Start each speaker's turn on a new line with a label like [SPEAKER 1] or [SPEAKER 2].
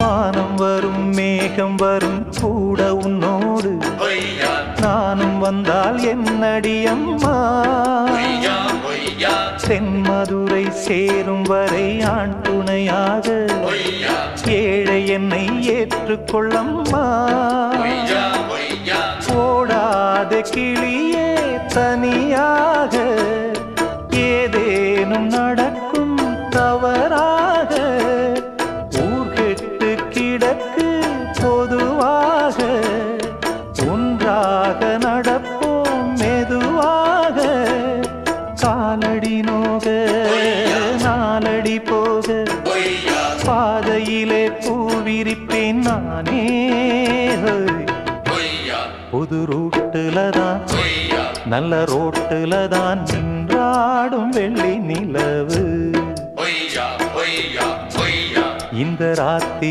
[SPEAKER 1] வானம் வரும் மேகம் வரும் கூட உன்னோடு நானும் வந்தால் என்னடி அம்மா தென்மதுரை சேரும் வரை ஆண் துணையாக ஏழை என்னை ஏற்றுக்கொள்ளம்மா ஓடாத கிளியே தனியாக ஏதேனும் நடக்கும் தவறாக ஊர்கெட்டு கிடக்கு பொதுவாக ஒன்றாக நடப்போம் மெதுவாக காலடி நோக நாலடி போக பாதையிலே பூவிரிப்பேன் நானே புது ரூட்டுல தான் நல்ல ரோட்டுல தான் நின்றாடும் வெள்ளி நிலவு இந்த ராத்திரி